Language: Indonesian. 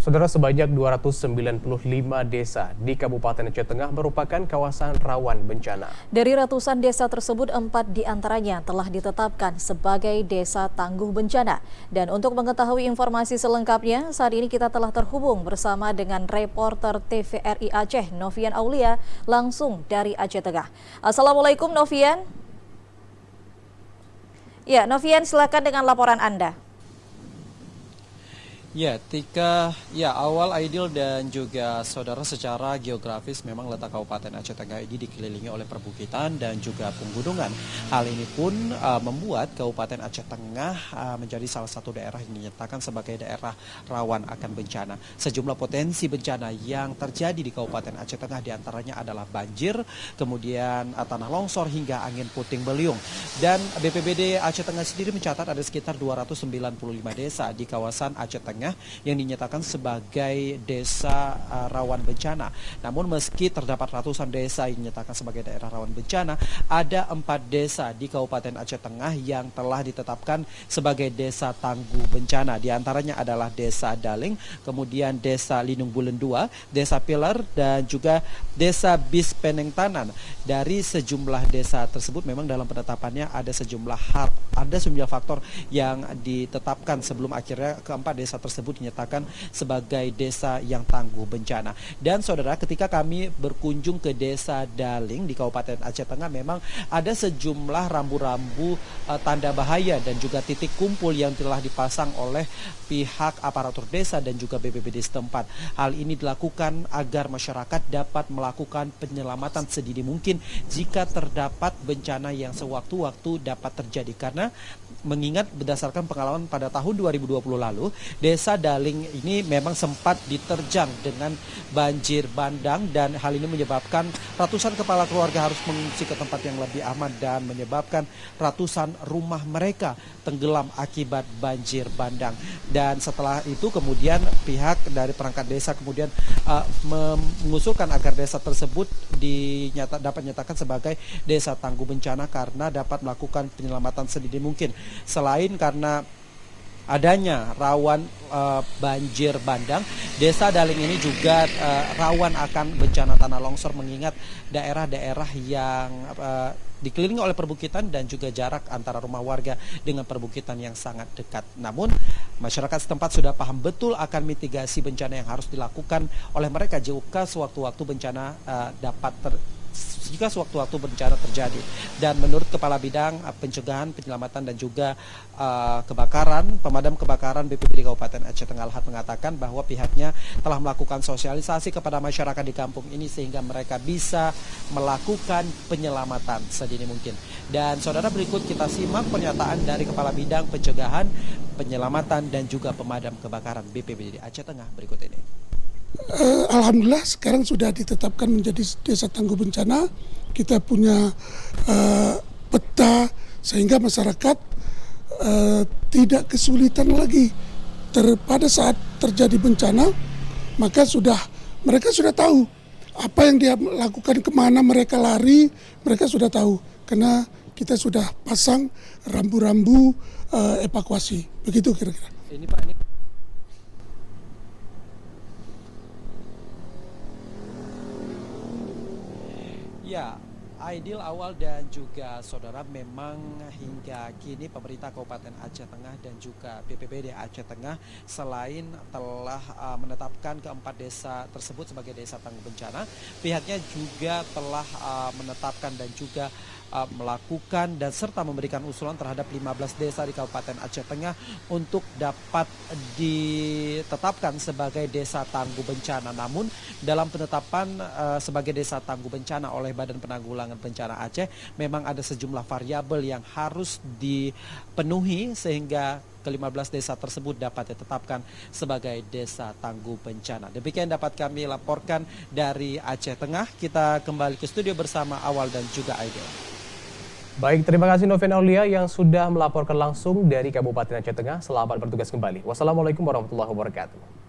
Saudara, sebanyak 295 desa di Kabupaten Aceh Tengah merupakan kawasan rawan bencana. Dari ratusan desa tersebut, 4 diantaranya telah ditetapkan sebagai desa tangguh bencana. Dan untuk mengetahui informasi selengkapnya, saat ini kita telah terhubung bersama dengan reporter TVRI Aceh, Novian Aulia, langsung dari Aceh Tengah. Assalamualaikum Novian. Ya, Novian, silakan dengan laporan Anda. Ya, Tika, awal Aidil dan juga saudara, secara geografis memang letak Kabupaten Aceh Tengah ini dikelilingi oleh perbukitan dan juga pegunungan. Hal ini pun membuat Kabupaten Aceh Tengah menjadi salah satu daerah yang dinyatakan sebagai daerah rawan akan bencana. Sejumlah potensi bencana yang terjadi di Kabupaten Aceh Tengah diantaranya adalah banjir, kemudian tanah longsor hingga angin puting beliung. Dan BPBD Aceh Tengah sendiri mencatat ada sekitar 295 desa di kawasan Aceh Tengah yang dinyatakan sebagai desa rawan bencana. Namun meski terdapat ratusan desa yang dinyatakan sebagai daerah rawan bencana, ada 4 desa di Kabupaten Aceh Tengah yang telah ditetapkan sebagai desa tangguh bencana. Di antaranya adalah Desa Daling, kemudian Desa Linung Bulen 2, Desa Pilar, dan juga Desa Bis Peneng Tanan. Dari sejumlah desa tersebut memang dalam penetapannya ada sejumlah faktor yang ditetapkan sebelum akhirnya keempat desa tersebut dinyatakan sebagai desa yang tangguh bencana. Dan saudara, ketika kami berkunjung ke Desa Daling di Kabupaten Aceh Tengah, memang ada sejumlah rambu-rambu tanda bahaya dan juga titik kumpul yang telah dipasang oleh pihak aparatur desa dan juga BPBD setempat. Hal ini dilakukan agar masyarakat dapat melakukan penyelamatan sedini mungkin jika terdapat bencana yang sewaktu-waktu dapat terjadi. Karena mengingat berdasarkan pengalaman pada tahun 2020 lalu, Desa Daling ini memang sempat diterjang dengan banjir bandang, dan hal ini menyebabkan ratusan kepala keluarga harus mengungsi ke tempat yang lebih aman dan menyebabkan ratusan rumah mereka tenggelam akibat banjir bandang. Dan setelah itu kemudian pihak dari perangkat desa kemudian mengusulkan agar desa tersebut dapat dinyatakan sebagai desa tangguh bencana karena dapat melakukan penyelamatan sedini mungkin. Selain karena adanya rawan banjir bandang, Desa Daling ini juga rawan akan bencana tanah longsor mengingat daerah-daerah yang dikelilingi oleh perbukitan dan juga jarak antara rumah warga dengan perbukitan yang sangat dekat. Namun masyarakat setempat sudah paham betul akan mitigasi bencana yang harus dilakukan oleh mereka jika sewaktu-waktu bencana sewaktu-waktu bencana terjadi. Dan menurut Kepala Bidang Pencegahan, Penyelamatan dan juga Pemadam Kebakaran BPBD Kabupaten Aceh Tengah Lahat mengatakan bahwa pihaknya telah melakukan sosialisasi kepada masyarakat di kampung ini sehingga mereka bisa melakukan penyelamatan sedini mungkin. Dan saudara, berikut kita simak pernyataan dari Kepala Bidang Pencegahan, Penyelamatan dan juga Pemadam Kebakaran BPBD Aceh Tengah berikut ini. Alhamdulillah sekarang sudah ditetapkan menjadi desa tangguh bencana. Kita punya peta sehingga masyarakat tidak kesulitan lagi pada saat terjadi bencana. Maka mereka sudah tahu apa yang dia lakukan, kemana mereka lari, mereka sudah tahu karena kita sudah pasang rambu-rambu evakuasi. Begitu kira-kira. Ini Pak, ini ya, Aidil, awal dan juga saudara, memang hingga kini pemerintah Kabupaten Aceh Tengah dan juga BPBD Aceh Tengah selain telah menetapkan keempat desa tersebut sebagai desa tangguh bencana, pihaknya juga telah menetapkan dan juga melakukan dan serta memberikan usulan terhadap 15 desa di Kabupaten Aceh Tengah untuk dapat ditetapkan sebagai desa tangguh bencana. Namun dalam penetapan sebagai desa tangguh bencana oleh Badan Penanggulangan Bencana Aceh, memang ada sejumlah variabel yang harus dipenuhi sehingga ke-15 desa tersebut dapat ditetapkan sebagai desa tangguh bencana. Demikian dapat kami laporkan dari Aceh Tengah. Kita kembali ke studio bersama Awal dan juga Aidil. Baik, terima kasih Novian Aulia yang sudah melaporkan langsung dari Kabupaten Aceh Tengah. Selamat bertugas kembali. Wassalamualaikum warahmatullahi wabarakatuh.